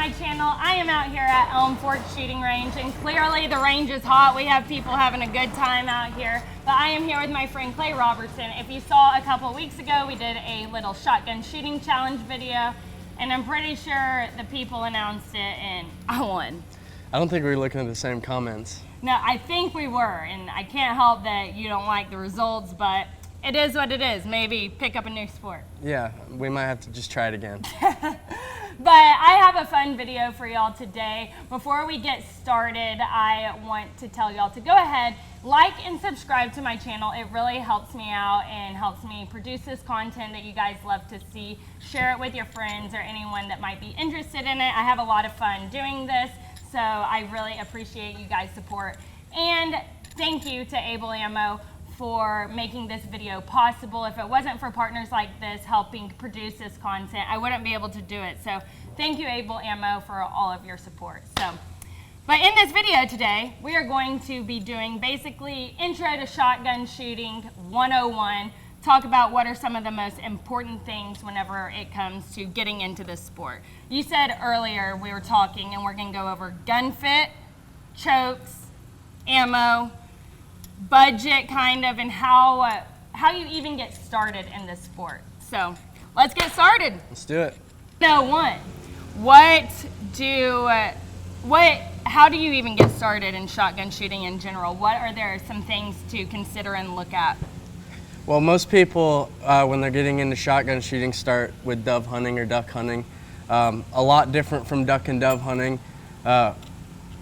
my channel. I am out here at Elm Fork Shooting Range, and clearly the range is hot. We have people having a good time out here. But I am here with my friend Clay Robertson. If you saw a couple weeks ago, we did a little shotgun shooting challenge video, and I'm pretty sure the people announced it and I won. I don't think we were looking at the same comments. No, I think we were, and I can't help that you don't like the results, but it is what it is. Maybe pick up a new sport. Yeah, we might have to just try it again. But I have a fun video for y'all today. Before we get started, I want to tell y'all to go ahead, like and subscribe to my channel. It really helps me out and helps me produce this content that you guys love to see. Share it with your friends or anyone that might be interested in it. I have a lot of fun doing this, so I really appreciate you guys' support. And thank you to Able Ammo for making this video possible. If it wasn't for partners like this helping produce this content, I wouldn't be able to do it. So thank you, Able Ammo, for all of your support. But in this video today, we are going to be doing basically intro to shotgun shooting 101, talk about what are some of the most important things whenever it comes to getting into this sport. You said earlier we were talking and we're gonna go over gun fit, chokes, ammo, budget kind of, and how you even get started in this sport. So let's get started. Let's do it. No one. How do you even get started in shotgun shooting in general? What are there some things to consider and look at? Well, most people, when they're getting into shotgun shooting, start with dove hunting or duck hunting. A lot different from duck and dove hunting.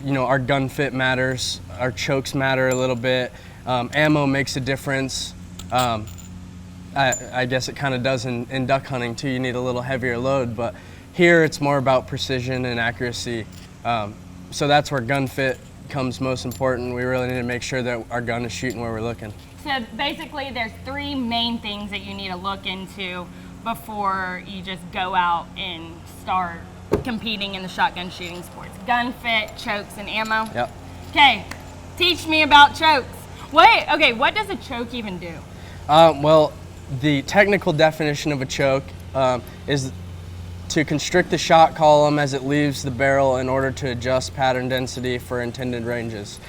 You know, our gun fit matters, our chokes matter a little bit, ammo makes a difference. I guess it kind of does in duck hunting too. You need a little heavier load, but here it's more about precision and accuracy. So that's where gun fit comes most important. We really need to make sure that our gun is shooting where we're looking. So basically there's three main things that you need to look into before you just go out and start competing in the shotgun shooting sports. Gun fit, chokes, and ammo. Yep. Okay, teach me about chokes. What does a choke even do? Well, the technical definition of a choke is to constrict the shot column as it leaves the barrel in order to adjust pattern density for intended ranges.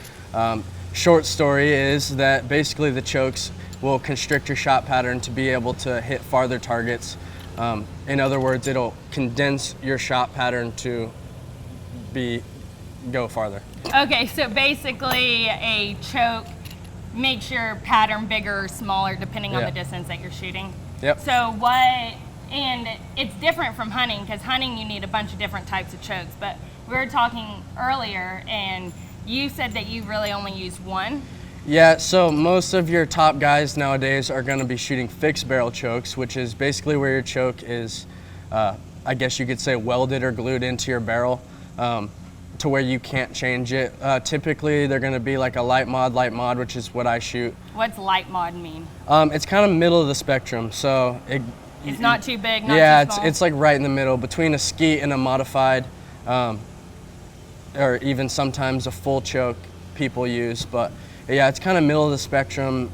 Short story is that basically the chokes will constrict your shot pattern to be able to hit farther targets. In other words, it'll condense your shot pattern to go farther. Okay, so basically a choke makes your pattern bigger or smaller depending on the distance that you're shooting. Yep. And it's different from hunting, because hunting you need a bunch of different types of chokes, but we were talking earlier and you said that you really only use one? Yeah, so most of your top guys nowadays are going to be shooting fixed barrel chokes, which is basically where your choke is, I guess you could say, welded or glued into your barrel to where you can't change it. Typically, they're going to be like a light mod, which is what I shoot. What's light mod mean? It's kind of middle of the spectrum, so it's not too big, not too small? It's like right in the middle between a skeet and a modified, or even sometimes a full choke people use, but yeah, it's kind of middle of the spectrum.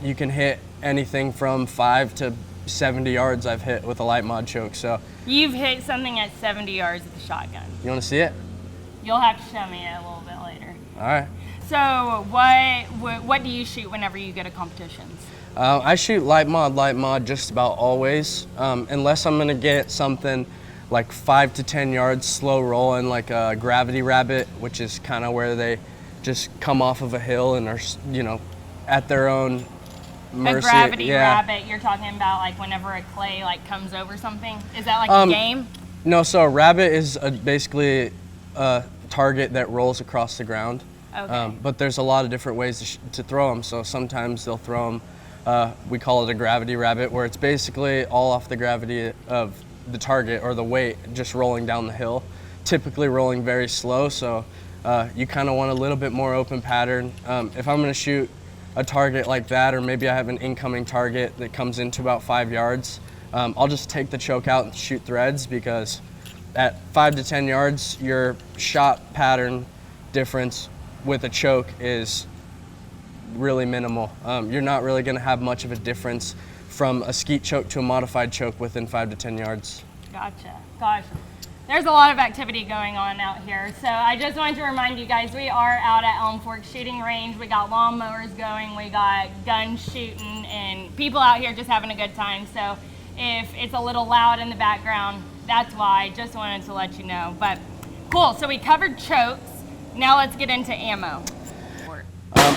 You can hit anything from 5 to 70 yards I've hit with a light mod choke. So you've hit something at 70 yards with a shotgun. You want to see it? You'll have to show me it a little bit later. All right. So what do you shoot whenever you go to competitions? I shoot light mod just about always, unless I'm going to get something like 5 to 10 yards slow rolling, like a gravity rabbit, which is kind of where they just come off of a hill and are, you know, at their own mercy. A gravity rabbit, you're talking about like whenever a clay like comes over something? Is that like a game? No, so a rabbit is basically a target that rolls across the ground. Okay. But there's a lot of different ways to throw them. So sometimes they'll throw them, we call it a gravity rabbit, where it's basically all off the gravity of the target or the weight just rolling down the hill, typically rolling very slow. So you kind of want a little bit more open pattern. If I'm going to shoot a target like that, or maybe I have an incoming target that comes into about 5 yards, I'll just take the choke out and shoot threads, because at 5 to 10 yards, your shot pattern difference with a choke is really minimal. You're not really going to have much of a difference from a skeet choke to a modified choke within 5 to 10 yards. Gotcha. Gosh. there's a lot of activity going on out here. So I just wanted to remind you guys, we are out at Elm Fork Shooting Range. We got lawnmowers going, we got gun shooting, and people out here just having a good time. So if it's a little loud in the background, that's why. Just wanted to let you know. But cool, so we covered chokes. Now let's get into ammo.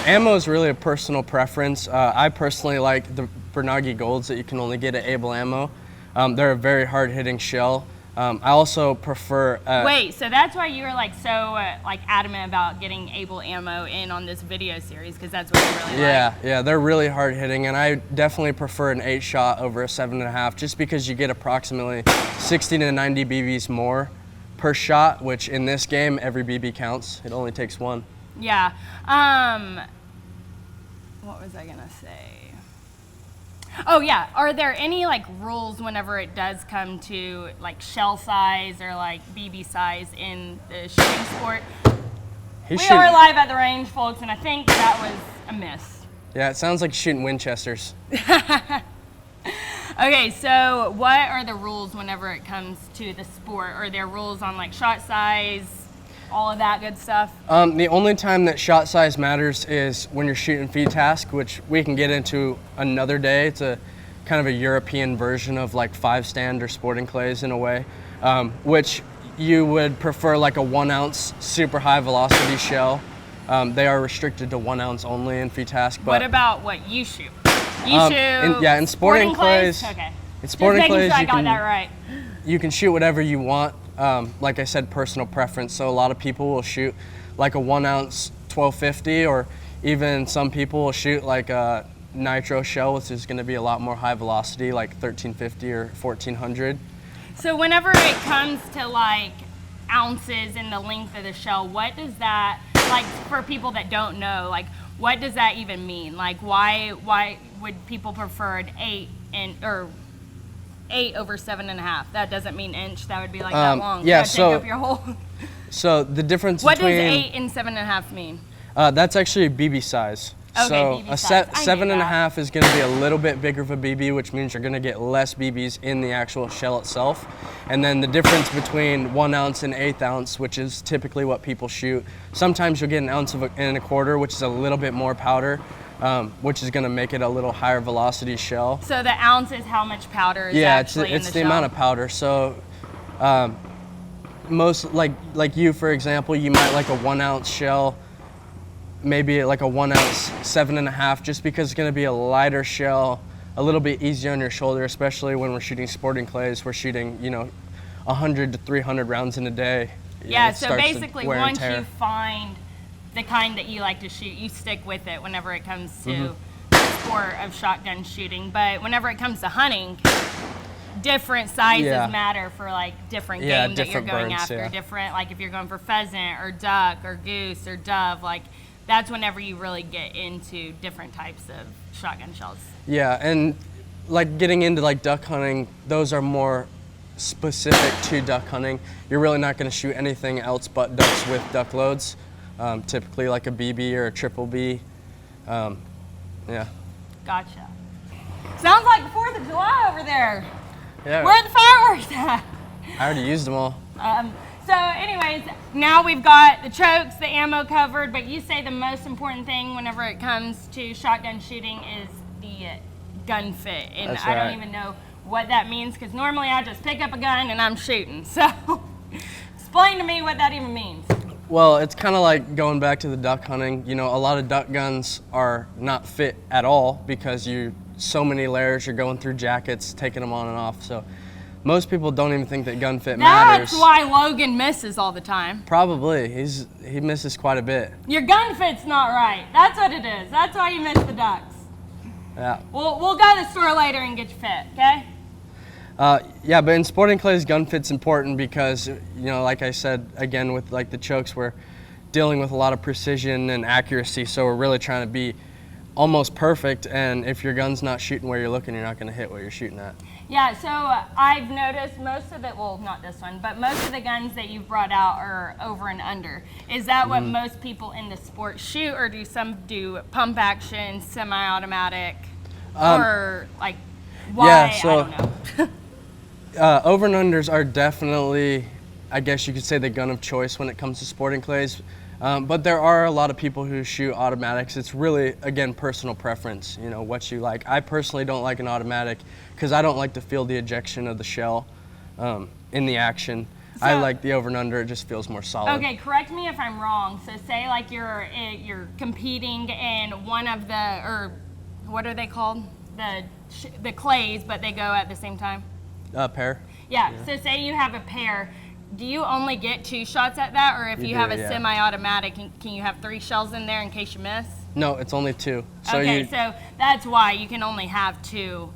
Ammo is really a personal preference. I personally like the Bernagi Golds that you can only get at Able Ammo. They're a very hard-hitting shell. I also prefer. Wait, so that's why you were like so like adamant about getting Able Ammo in on this video series, because that's what you really like. Yeah, they're really hard-hitting, and I definitely prefer an 8-shot over a 7.5, just because you get approximately 60 to 90 BBs more per shot, which in this game every BB counts. It only takes one. Yeah. What was I gonna say? Oh yeah, are there any like rules whenever it does come to like shell size or like BB size in the shooting sport? We are live at the range, folks, and I think that was a miss. Yeah, it sounds like shooting Winchesters. Okay, so what are the rules whenever it comes to the sport? Are there rules on like shot size, all of that good stuff? The only time that shot size matters is when you're shooting feed task, which we can get into another day. It's a kind of a European version of like 5-stand or sporting clays in a way, which you would prefer like a 1 ounce super high velocity shell. They are restricted to 1 ounce only in feed task. But what about what you shoot? You shoot in sporting clays. Okay. In sporting clays, sure I got that right. You can shoot whatever you want. Like I said, personal preference. So a lot of people will shoot like a 1 ounce 1250, or even some people will shoot like a nitro shell, which is going to be a lot more high velocity, like 1350 or 1400. So whenever it comes to like ounces and the length of the shell, what does that, like for people that don't know, like what does that even mean? Like why would people prefer an 8 over 7.5? That doesn't mean inch. That would be like that long. Yeah, so take up your whole. So the difference what between. What does 8 and 7.5 mean? That's actually a BB size. Okay, so BB size. 7.5 is going to be a little bit bigger of a BB, which means you're going to get less BBs in the actual shell itself. And then the difference between 1 ounce and 1/8 ounce, which is typically what people shoot. Sometimes you'll get 1 ounce and a quarter, which is a little bit more powder. Which is going to make it a little higher velocity shell. So the ounce is how much powder is actually in the shell? Yeah, it's the amount of powder. So most, like you, for example, you might like a 1 ounce shell, maybe like a 1 ounce 7.5, just because it's going to be a lighter shell, a little bit easier on your shoulder, especially when we're shooting sporting clays. We're shooting, 100 to 300 rounds in a day. Yeah, so basically once you find the kind that you like to shoot, you stick with it whenever it comes to the sport of shotgun shooting. But whenever it comes to hunting, different sizes matter for like different game that you're going birds, after. Different, like if you're going for pheasant or duck or goose or dove, like that's whenever you really get into different types of shotgun shells. Yeah, and like getting into like duck hunting, those are more specific to duck hunting. You're really not going to shoot anything else but ducks with duck loads. Typically like a BB or a triple B. Yeah. Gotcha. Sounds like 4th of July over there. Yeah. Where are the fireworks at? I already used them all. So anyways, now we've got the chokes, the ammo covered, but you say the most important thing whenever it comes to shotgun shooting is the gun fit. And That's I right. don't even know what that means, because normally I just pick up a gun and I'm shooting. So explain to me what that even means. Well, it's kind of like going back to the duck hunting. A lot of duck guns are not fit at all because so many layers, you're going through jackets, taking them on and off. So most people don't even think that gun fit matters. That's why Logan misses all the time. Probably. He misses quite a bit. Your gun fit's not right. That's what it is. That's why you miss the ducks. Yeah. We'll go to the store later and get you fit, okay? Yeah, but in sporting clays, gun fit's important because, like I said, again, with like the chokes, we're dealing with a lot of precision and accuracy, so we're really trying to be almost perfect, and if your gun's not shooting where you're looking, you're not going to hit what you're shooting at. Yeah, so I've noticed most of it, well, not this one, but most of the guns that you've brought out are over and under. Is that what most people in the sport shoot, or do some do pump action, semi-automatic, or like why? Yeah, so I don't know. Over and unders are definitely I guess you could say, the gun of choice when it comes to sporting clays. But there are a lot of people who shoot automatics. It's really, again, personal preference, you know, what you like. I personally don't like an automatic because I don't like to feel the ejection of the shell in the action. So, I like the over and under. It just feels more solid. Okay, correct me if I'm wrong. So say like you're competing in one of the, or what are they called? The clays, but they go at the same time? Pair. Yeah, so say you have a pair. Do you only get 2 shots at that, or if you have a semi-automatic, can you have 3 shells in there in case you miss? No, it's only 2. So okay, so that's why you can only have 2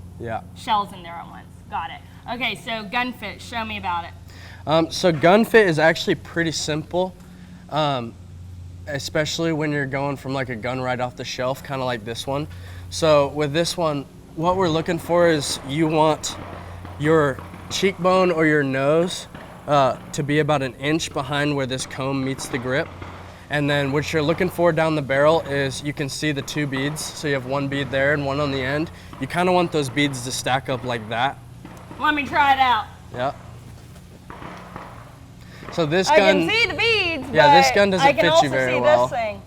shells in there at once. Got it. Okay, so gun fit, show me about it. So gun fit is actually pretty simple, especially when you're going from like a gun right off the shelf, kind of like this one. So with this one, what we're looking for is you want your cheekbone or your nose to be about 1 inch behind where this comb meets the grip. And then what you're looking for down the barrel is you can see the 2 beads. So you have 1 bead there and 1 on the end. You kind of want those beads to stack up like that. Let me try it out. Yeah. So this I gun, can see the beads, yeah, this gun doesn't I can fit also you very see well. This thing.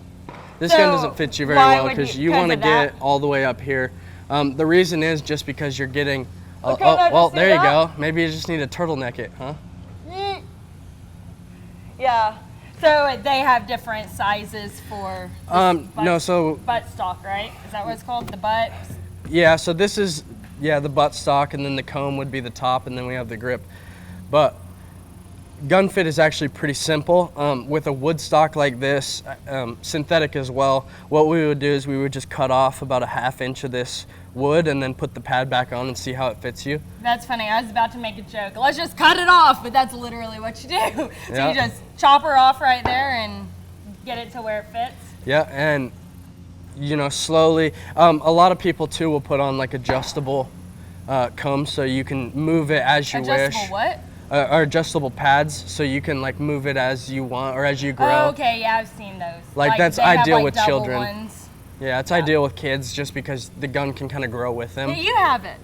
This So gun doesn't fit you very why well would because you- you want to because of get that? all the way up here. The reason is just because you're getting. Okay, no, well, just see there you that? go. Maybe you just need to turtleneck it, huh? Yeah. So they have different sizes for No, so butt stock, right? Is that what it's called? The butt? yeah, so this is the butt stock, and then the comb would be the top, and then we have the grip. But gun fit is actually pretty simple. With a wood stock like this, synthetic as well, what we would do is we would just cut off about 1/2 inch of this wood and then put the pad back on and see how it fits you. That's funny. I was about to make a joke. Let's just cut it off, but that's literally what you do. So Yeah. you just chop her off right there and get it to where it fits. Yeah, and you know, slowly, a lot of people too will put on like adjustable combs so you can move it as you wish. Adjustable what? Or adjustable pads, so you can like move it as you want or as you grow. Oh, okay, yeah, I've seen those. Like, that's they have, ideal like, with double children. Ones. Yeah, it's ideal with kids just because the gun can kind of grow with them. You have it.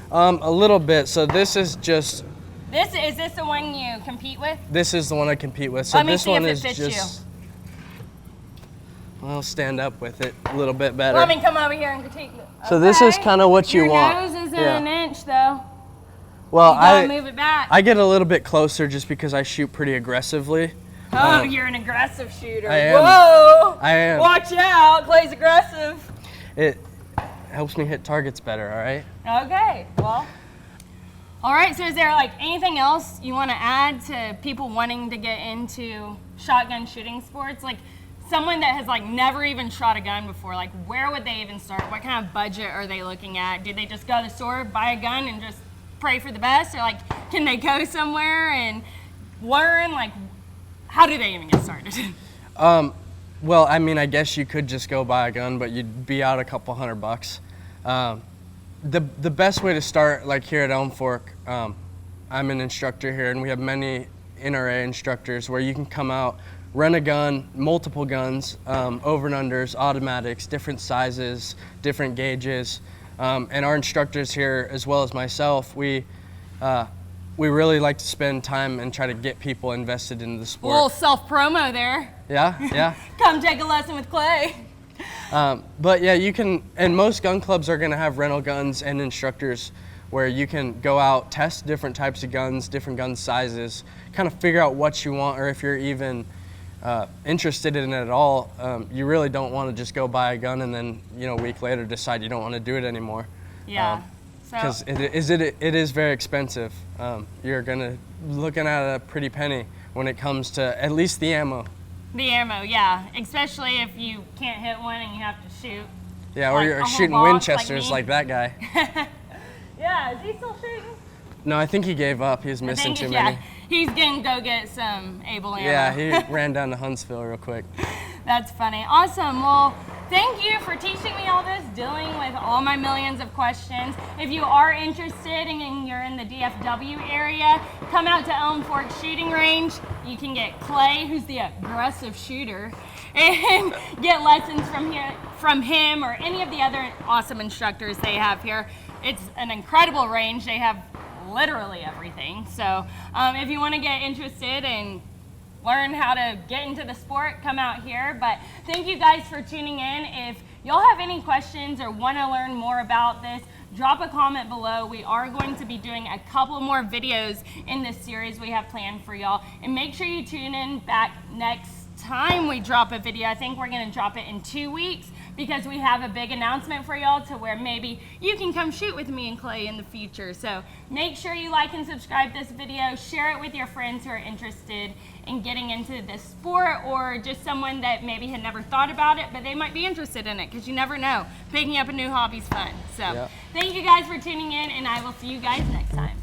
A little bit. So this is just. Is this the one you compete with? This is the one I compete with. So Let me this see one if it is fits just. I'll stand up with it a little bit better. Let me come over here and critique it. So this is Okay. kind of what you Your want. nose isn't Yeah. 1 inch though. Well, You gotta move it back. I get a little bit closer just because I shoot pretty aggressively. Oh, you're an aggressive shooter. I am. Whoa! I am. Watch out, Clay's aggressive. It helps me hit targets better, all right? Okay, well. All right, so is there like anything else you want to add to people wanting to get into shotgun shooting sports? Like someone that has like never even shot a gun before, like where would they even start? What kind of budget are they looking at? Do they just go to the store, buy a gun and just pray for the best? Or like, can they go somewhere and learn? Like, how do they even get started? Well, I mean, I guess you could just go buy a gun, but you'd be out a couple $100. The best way to start, like here at Elm Fork, I'm an instructor here, and we have many NRA instructors where you can come out, rent a gun, multiple guns, over and unders, automatics, different sizes, different gauges, and our instructors here, as well as myself, we really like to spend time and try to get people invested in the sport. A little self-promo there. Yeah. Come take a lesson with Clay. But yeah, you can, and most gun clubs are gonna have rental guns and instructors where you can go out, test different types of guns, different gun sizes, kind of figure out what you want, or if you're even interested in it at all. You really don't want to just go buy a gun and then, you know, a week later decide you don't want to do it anymore. Yeah. Because it is very expensive. You're looking at a pretty penny when it comes to at least the ammo. The ammo, yeah. Especially if you can't hit one and you have to shoot. Yeah, or Like a you're whole shooting box Winchesters me. like that guy. Yeah, is he still shooting? No, I think he gave up. He was missing too many. He's gonna go get some able ammo. Yeah, he ran down to Huntsville real quick. That's funny. Awesome. Well, thank you for teaching me all this, dealing with all my millions of questions. If you are interested and you're in the DFW area, come out to Elm Fork Shooting Range. You can get Clay, who's the aggressive shooter, and get lessons from him or any of the other awesome instructors they have here. It's an incredible range. They have literally everything. So if you want to get interested and learn how to get into the sport, come out here. But thank you guys for tuning in. If y'all have any questions or want to learn more about this, drop a comment below. We are going to be doing a couple more videos in this series we have planned for y'all. And make sure you tune in back next time we drop a video. I think we're going to drop it in 2 weeks because we have a big announcement for y'all to where maybe you can come shoot with me and Clay in the future. So make sure you like and subscribe this video, share it with your friends who are interested in getting into this sport, or just someone that maybe had never thought about it, but they might be interested in it, because you never know. Picking up a new hobby is fun. So thank you guys for tuning in, and I will see you guys next time.